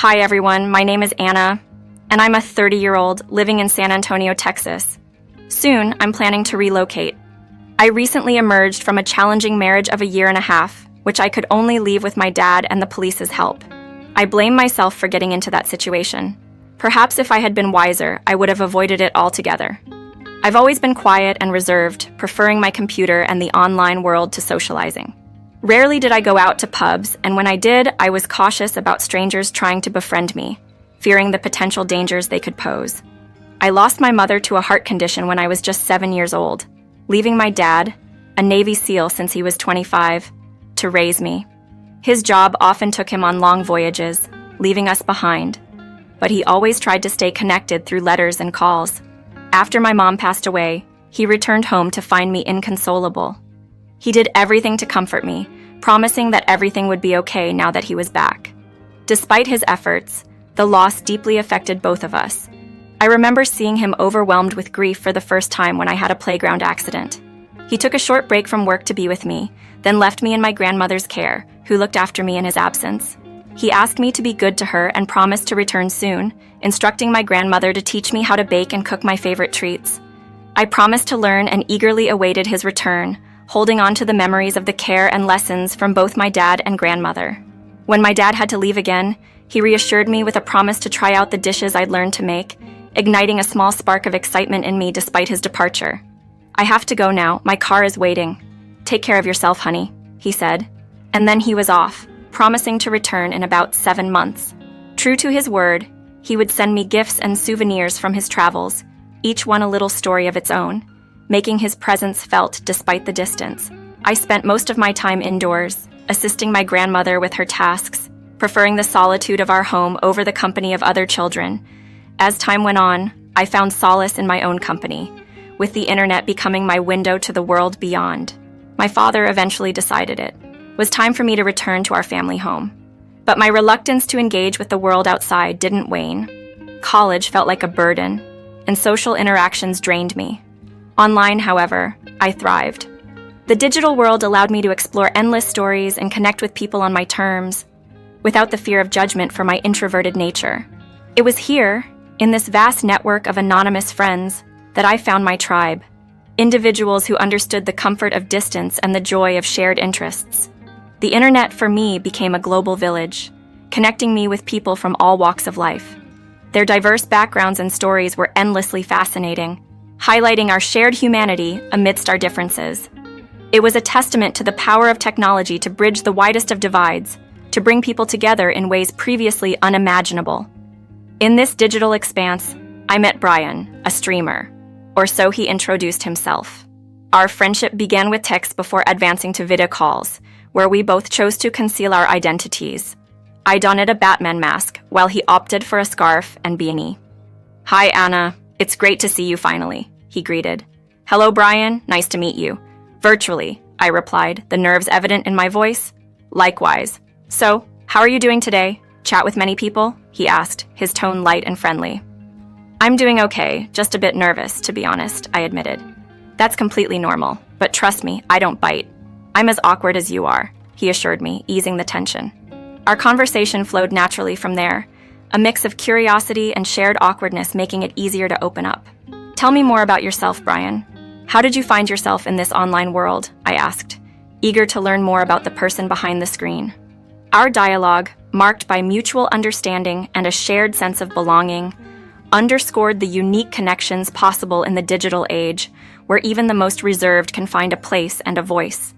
Hi everyone, my name is Anna, and I'm a 30-year-old living in San Antonio, Texas. Soon, I'm planning to relocate. I recently emerged from a challenging marriage of a year and a half, which I could only leave with my dad and the police's help. I blame myself for getting into that situation. Perhaps if I had been wiser, I would have avoided it altogether. I've always been quiet and reserved, preferring my computer and the online world to socializing. Rarely did I go out to pubs, and when I did, I was cautious about strangers trying to befriend me, fearing the potential dangers they could pose. I lost my mother to a heart condition when I was just 7 years old, leaving my dad, a Navy SEAL since he was 25, to raise me. His job often took him on long voyages, leaving us behind, but he always tried to stay connected through letters and calls. After my mom passed away, he returned home to find me inconsolable. He did everything to comfort me, promising that everything would be okay now that he was back. Despite his efforts, the loss deeply affected both of us. I remember seeing him overwhelmed with grief for the first time when I had a playground accident. He took a short break from work to be with me, then left me in my grandmother's care, who looked after me in his absence. He asked me to be good to her and promised to return soon, instructing my grandmother to teach me how to bake and cook my favorite treats. I promised to learn and eagerly awaited his return, holding on to the memories of the care and lessons from both my dad and grandmother. When my dad had to leave again, he reassured me with a promise to try out the dishes I'd learned to make, igniting a small spark of excitement in me despite his departure. "I have to go now, my car is waiting. Take care of yourself, honey," he said. And then he was off, promising to return in about 7 months. True to his word, he would send me gifts and souvenirs from his travels, each one a little story of its own, making his presence felt despite the distance. I spent most of my time indoors, assisting my grandmother with her tasks, preferring the solitude of our home over the company of other children. As time went on, I found solace in my own company, with the internet becoming my window to the world beyond. My father eventually decided it was time for me to return to our family home. But my reluctance to engage with the world outside didn't wane. College felt like a burden, and social interactions drained me. Online, however, I thrived. The digital world allowed me to explore endless stories and connect with people on my terms, without the fear of judgment for my introverted nature. It was here, in this vast network of anonymous friends, that I found my tribe, individuals who understood the comfort of distance and the joy of shared interests. The internet for me became a global village, connecting me with people from all walks of life. Their diverse backgrounds and stories were endlessly fascinating, highlighting our shared humanity amidst our differences. It was a testament to the power of technology to bridge the widest of divides, to bring people together in ways previously unimaginable. In this digital expanse, I met Brian, a streamer, or so he introduced himself. Our friendship began with text before advancing to video calls, where we both chose to conceal our identities. I donned a Batman mask, while he opted for a scarf and beanie. "Hi, Anna. It's great to see you finally," he greeted. "Hello, Brian. Nice to meet you." "Virtually," I replied, the nerves evident in my voice. "Likewise. So, how are you doing today? Chat with many people?" he asked, his tone light and friendly. "I'm doing okay, just a bit nervous, to be honest," I admitted. "That's completely normal, but trust me, I don't bite. I'm as awkward as you are," he assured me, easing the tension. Our conversation flowed naturally from there, a mix of curiosity and shared awkwardness making it easier to open up. "Tell me more about yourself, Brian. How did you find yourself in this online world?" I asked, eager to learn more about the person behind the screen. Our dialogue, marked by mutual understanding and a shared sense of belonging, underscored the unique connections possible in the digital age, where even the most reserved can find a place and a voice.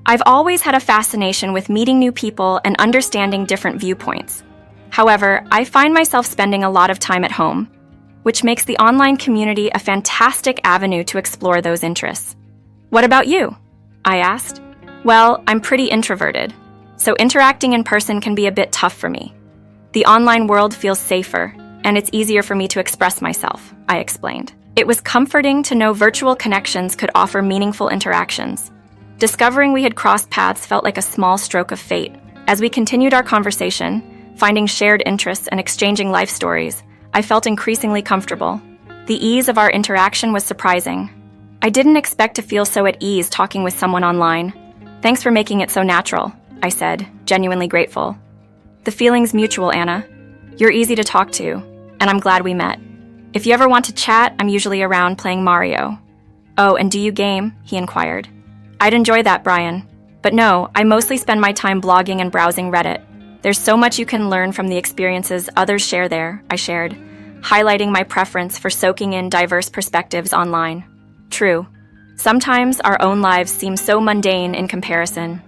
I've always had a fascination with meeting new people and understanding different viewpoints. However, I find myself spending a lot of time at home, which makes the online community a fantastic avenue to explore those interests. "What about you?" I asked. "Well, I'm pretty introverted, so interacting in person can be a bit tough for me. The online world feels safer, and it's easier for me to express myself," I explained. It was comforting to know virtual connections could offer meaningful interactions. Discovering we had crossed paths felt like a small stroke of fate. As we continued our conversation, finding shared interests and exchanging life stories, I felt increasingly comfortable. The ease of our interaction was surprising. I didn't expect to feel so at ease talking with someone online. "Thanks for making it so natural," I said, genuinely grateful. "The feeling's mutual, Anna. You're easy to talk to, and I'm glad we met. If you ever want to chat, I'm usually around playing Mario. Oh, and do you game? He inquired. I'd enjoy that, Brian. But no, I mostly spend my time blogging and browsing Reddit. There's so much you can learn from the experiences others share there, I shared, highlighting my preference for soaking in diverse perspectives online. True. Sometimes our own lives seem so mundane in comparison.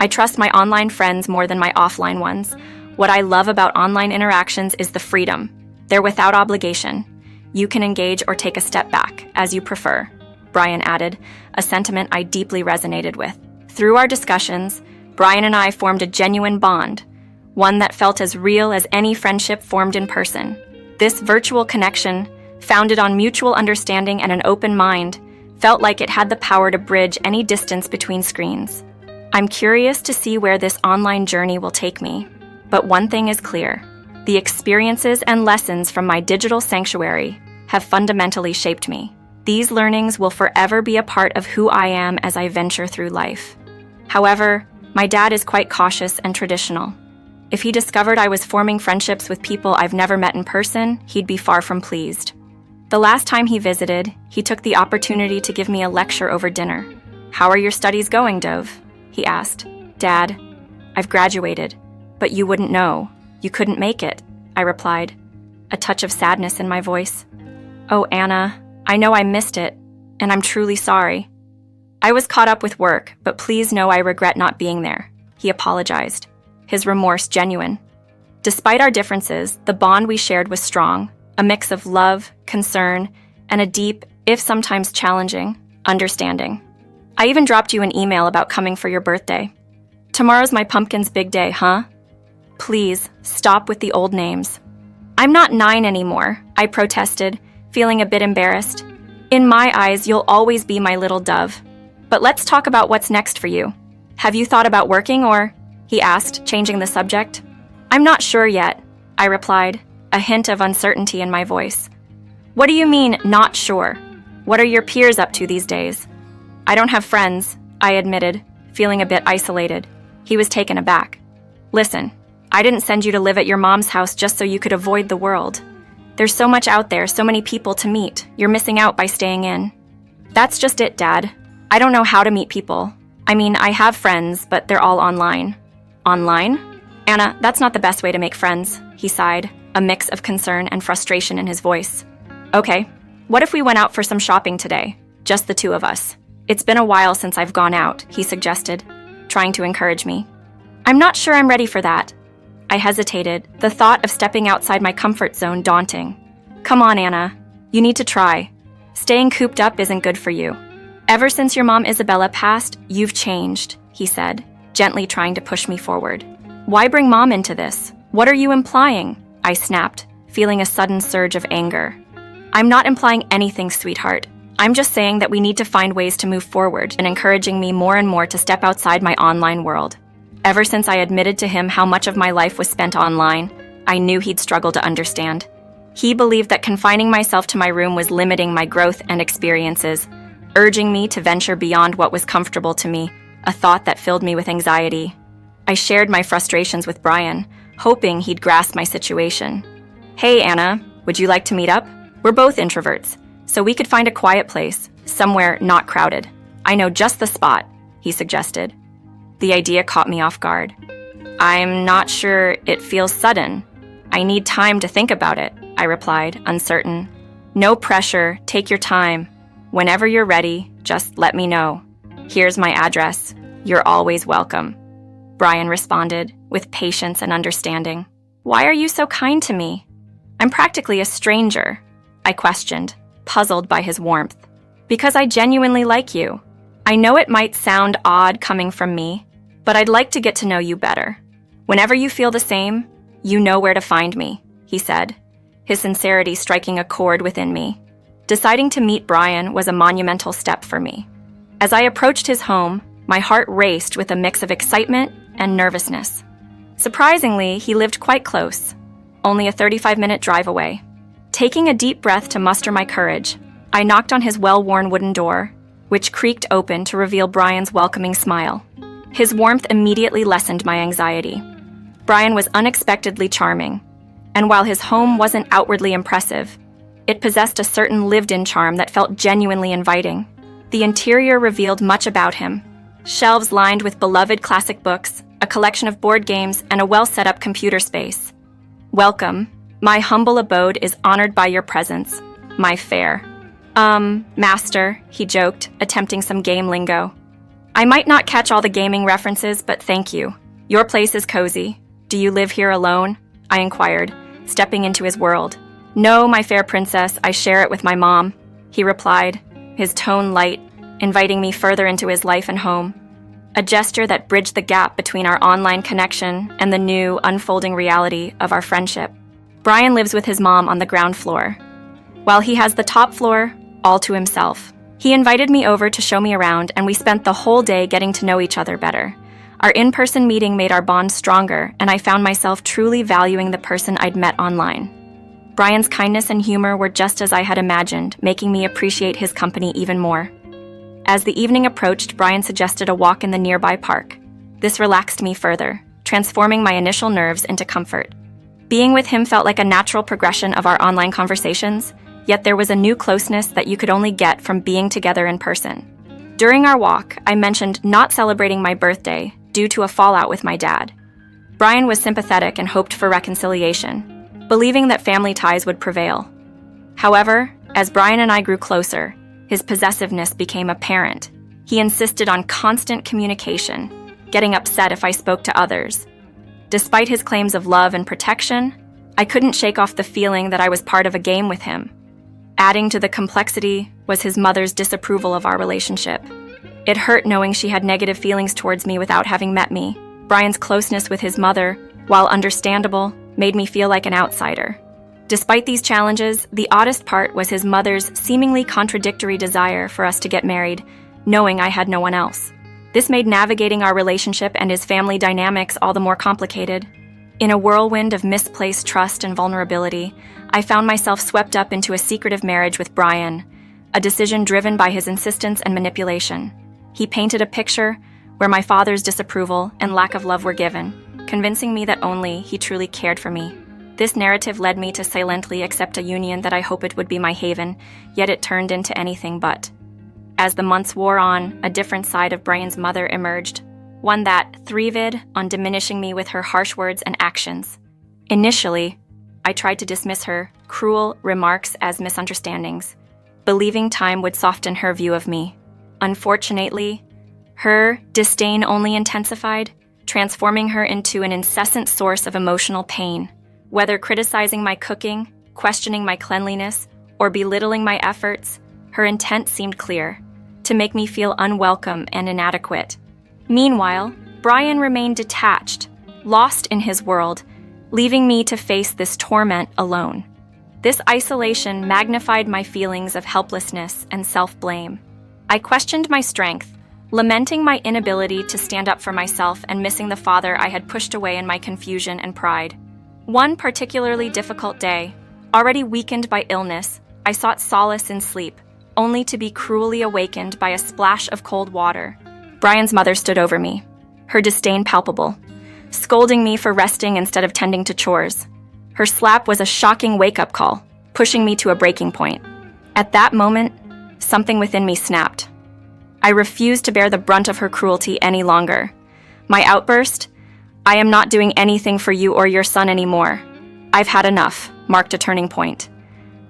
I trust my online friends more than my offline ones. What I love about online interactions is the freedom. They're without obligation. You can engage or take a step back, as you prefer, Brian added, a sentiment I deeply resonated with. Through our discussions, Brian and I formed a genuine bond, one that felt as real as any friendship formed in person. This virtual connection, founded on mutual understanding and an open mind, felt like it had the power to bridge any distance between screens. I'm curious to see where this online journey will take me, but one thing is clear. The experiences and lessons from my digital sanctuary have fundamentally shaped me. These learnings will forever be a part of who I am as I venture through life. However, my dad is quite cautious and traditional. If he discovered I was forming friendships with people I've never met in person, he'd be far from pleased. The last time he visited, he took the opportunity to give me a lecture over dinner. "How are your studies going, Dove?" he asked. "Dad, I've graduated, but you wouldn't know. You couldn't make it," I replied, a touch of sadness in my voice. "Oh, Anna, I know I missed it, and I'm truly sorry. I was caught up with work, but please know I regret not being there," he apologized, his remorse genuine. Despite our differences, the bond we shared was strong, a mix of love, concern, and a deep, if sometimes challenging, understanding. I even dropped you an email about coming for your birthday. "Tomorrow's my pumpkin's big day, huh?" "Please, stop with the old names." "I'm not 9 anymore," I protested, feeling a bit embarrassed. "In my eyes, you'll always be my little dove. But let's talk about what's next for you. Have you thought about working or?" he asked, changing the subject. "I'm not sure yet," I replied, a hint of uncertainty in my voice. "What do you mean, not sure? What are your peers up to these days?" "I don't have friends," I admitted, feeling a bit isolated. He was taken aback. "Listen, I didn't send you to live at your mom's house just so you could avoid the world. There's so much out there, so many people to meet. You're missing out by staying in." "That's just it, Dad. I don't know how to meet people. I mean, I have friends, but they're all online." "Online? Anna, that's not the best way to make friends," he sighed, a mix of concern and frustration in his voice. "Okay, what if we went out for some shopping today? Just the two of us. It's been a while since I've gone out," he suggested, trying to encourage me. "I'm not sure I'm ready for that." I hesitated, the thought of stepping outside my comfort zone daunting. "Come on, Anna. You need to try. Staying cooped up isn't good for you. Ever since your mom Isabella passed, you've changed," he said, gently trying to push me forward. "Why bring Mom into this? What are you implying?" I snapped, feeling a sudden surge of anger. "I'm not implying anything, sweetheart. I'm just saying that we need to find ways to move forward," and encouraging me more and more to step outside my online world. Ever since I admitted to him how much of my life was spent online, I knew he'd struggle to understand. He believed that confining myself to my room was limiting my growth and experiences, urging me to venture beyond what was comfortable to me, a thought that filled me with anxiety. I shared my frustrations with Brian, hoping he'd grasp my situation. "Hey, Anna, would you like to meet up? We're both introverts, so we could find a quiet place, somewhere not crowded. I know just the spot," he suggested. The idea caught me off guard. "I'm not sure, it feels sudden. I need time to think about it," I replied, uncertain. "No pressure, take your time. Whenever you're ready, just let me know. Here's my address. You're always welcome," Brian responded, with patience and understanding. "Why are you so kind to me? I'm practically a stranger," I questioned, puzzled by his warmth. "Because I genuinely like you. I know it might sound odd coming from me, but I'd like to get to know you better. Whenever you feel the same, you know where to find me," he said, his sincerity striking a chord within me. Deciding to meet Brian was a monumental step for me. As I approached his home, my heart raced with a mix of excitement and nervousness. Surprisingly, he lived quite close, only a 35-minute drive away. Taking a deep breath to muster my courage, I knocked on his well-worn wooden door, which creaked open to reveal Brian's welcoming smile. His warmth immediately lessened my anxiety. Brian was unexpectedly charming, And while his home wasn't outwardly impressive, it possessed a certain lived-in charm that felt genuinely inviting. The interior revealed much about him. Shelves lined with beloved classic books, a collection of board games, and a well-set-up computer space. "Welcome. My humble abode is honored by your presence, my fair." Master," he joked, attempting some game lingo. "I might not catch all the gaming references, but thank you. Your place is cozy. Do you live here alone?" I inquired, stepping into his world. "No, my fair princess, I share it with my mom," he replied, his tone light, inviting me further into his life and home. A gesture that bridged the gap between our online connection and the new, unfolding reality of our friendship. Brian lives with his mom on the ground floor, while he has the top floor all to himself. He invited me over to show me around, and we spent the whole day getting to know each other better. Our in-person meeting made our bond stronger, and I found myself truly valuing the person I'd met online. Brian's kindness and humor were just as I had imagined, making me appreciate his company even more. As the evening approached, Brian suggested a walk in the nearby park. This relaxed me further, transforming my initial nerves into comfort. Being with him felt like a natural progression of our online conversations, yet there was a new closeness that you could only get from being together in person. During our walk, I mentioned not celebrating my birthday due to a fallout with my dad. Brian was sympathetic and hoped for reconciliation, believing that family ties would prevail. However, as Brian and I grew closer, his possessiveness became apparent. He insisted on constant communication, getting upset if I spoke to others. Despite his claims of love and protection, I couldn't shake off the feeling that I was part of a game with him. Adding to the complexity was his mother's disapproval of our relationship. It hurt knowing she had negative feelings towards me without having met me. Brian's closeness with his mother, while understandable, made me feel like an outsider. Despite these challenges, the oddest part was his mother's seemingly contradictory desire for us to get married, knowing I had no one else. This made navigating our relationship and his family dynamics all the more complicated. In a whirlwind of misplaced trust and vulnerability, I found myself swept up into a secretive marriage with Brian, a decision driven by his insistence and manipulation. He painted a picture where my father's disapproval and lack of love were given, convincing me that only he truly cared for me. This narrative led me to silently accept a union that I hoped would be my haven, yet it turned into anything but. As the months wore on, a different side of Brian's mother emerged, one that thrived on diminishing me with her harsh words and actions. Initially, I tried to dismiss her cruel remarks as misunderstandings, believing time would soften her view of me. Unfortunately, her disdain only intensified, transforming her into an incessant source of emotional pain. Whether criticizing my cooking, questioning my cleanliness, or belittling my efforts, her intent seemed clear: to make me feel unwelcome and inadequate. Meanwhile, Brian remained detached, lost in his world, leaving me to face this torment alone. This isolation magnified my feelings of helplessness and self-blame. I questioned my strength, lamenting my inability to stand up for myself and missing the father I had pushed away in my confusion and pride. One particularly difficult day, already weakened by illness, I sought solace in sleep, only to be cruelly awakened by a splash of cold water. Brian's mother stood over me, her disdain palpable, scolding me for resting instead of tending to chores. Her slap was a shocking wake-up call, pushing me to a breaking point. At that moment, something within me snapped. I refused to bear the brunt of her cruelty any longer. My outburst, "I am not doing anything for you or your son anymore. I've had enough," marked a turning point.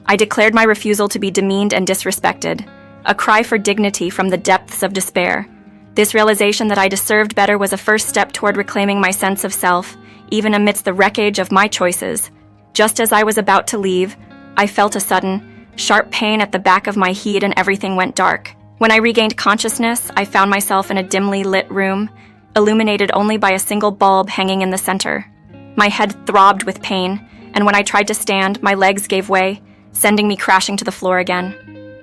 I declared my refusal to be demeaned and disrespected, a cry for dignity from the depths of despair. This realization that I deserved better was a first step toward reclaiming my sense of self, even amidst the wreckage of my choices. Just as I was about to leave, I felt a sudden, sharp pain at the back of my head and everything went dark. When I regained consciousness, I found myself in a dimly lit room, illuminated only by a single bulb hanging in the center. My head throbbed with pain, and when I tried to stand, my legs gave way, sending me crashing to the floor again.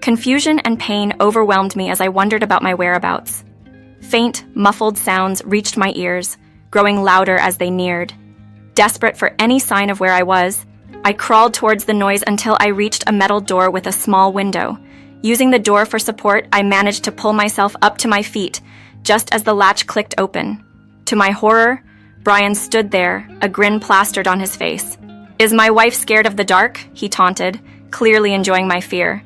Confusion and pain overwhelmed me as I wondered about my whereabouts. Faint, muffled sounds reached my ears, growing louder as they neared. Desperate for any sign of where I was, I crawled towards the noise until I reached a metal door with a small window. Using the door for support, I managed to pull myself up to my feet, just as the latch clicked open. To my horror, Brian stood there, a grin plastered on his face. "Is my wife scared of the dark?" he taunted, clearly enjoying my fear.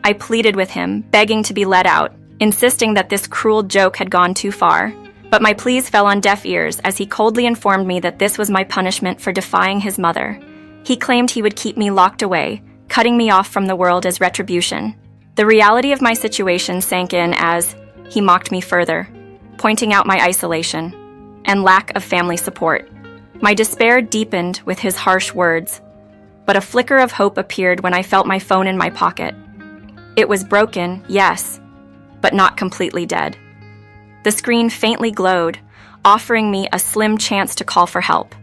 I pleaded with him, begging to be let out, insisting that this cruel joke had gone too far. But my pleas fell on deaf ears as he coldly informed me that this was my punishment for defying his mother. He claimed he would keep me locked away, cutting me off from the world as retribution. The reality of my situation sank in as he mocked me further, pointing out my isolation and lack of family support. My despair deepened with his harsh words, but a flicker of hope appeared when I felt my phone in my pocket. It was broken, yes, but not completely dead. The screen faintly glowed, offering me a slim chance to call for help.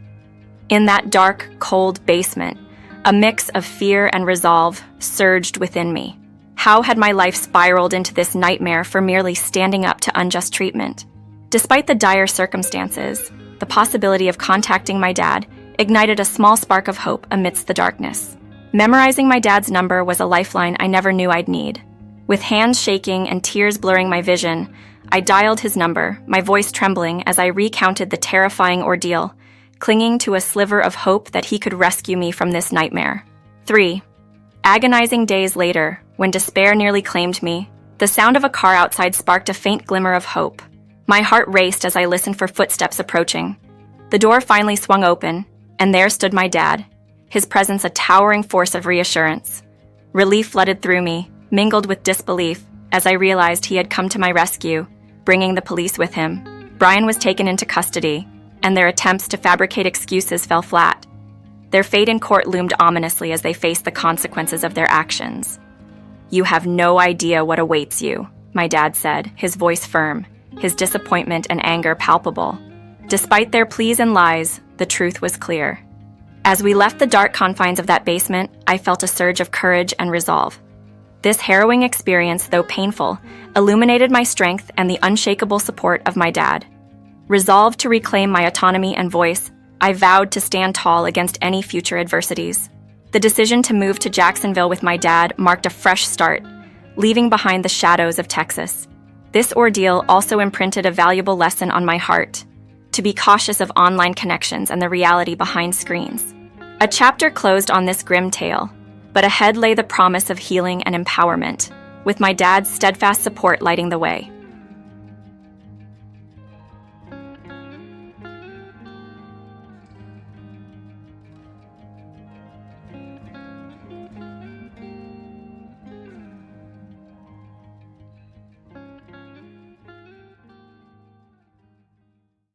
In that dark, cold basement, a mix of fear and resolve surged within me. How had my life spiraled into this nightmare for merely standing up to unjust treatment? Despite the dire circumstances, the possibility of contacting my dad ignited a small spark of hope amidst the darkness. Memorizing my dad's number was a lifeline I never knew I'd need. With hands shaking and tears blurring my vision, I dialed his number, my voice trembling as I recounted the terrifying ordeal, clinging to a sliver of hope that he could rescue me from this nightmare. 3. Agonizing days later, when despair nearly claimed me, the sound of a car outside sparked a faint glimmer of hope. My heart raced as I listened for footsteps approaching. The door finally swung open, and there stood my dad, his presence a towering force of reassurance. Relief flooded through me, mingled with disbelief, as I realized he had come to my rescue, bringing the police with him. Brian was taken into custody, and their attempts to fabricate excuses fell flat. Their fate in court loomed ominously as they faced the consequences of their actions. "You have no idea what awaits you," my dad said, his voice firm, his disappointment and anger palpable. Despite their pleas and lies, the truth was clear. As we left the dark confines of that basement, I felt a surge of courage and resolve. This harrowing experience, though painful, illuminated my strength and the unshakable support of my dad. Resolved to reclaim my autonomy and voice, I vowed to stand tall against any future adversities. The decision to move to Jacksonville with my dad marked a fresh start, leaving behind the shadows of Texas. This ordeal also imprinted a valuable lesson on my heart: to be cautious of online connections and the reality behind screens. A chapter closed on this grim tale, but ahead lay the promise of healing and empowerment, with my dad's steadfast support lighting the way.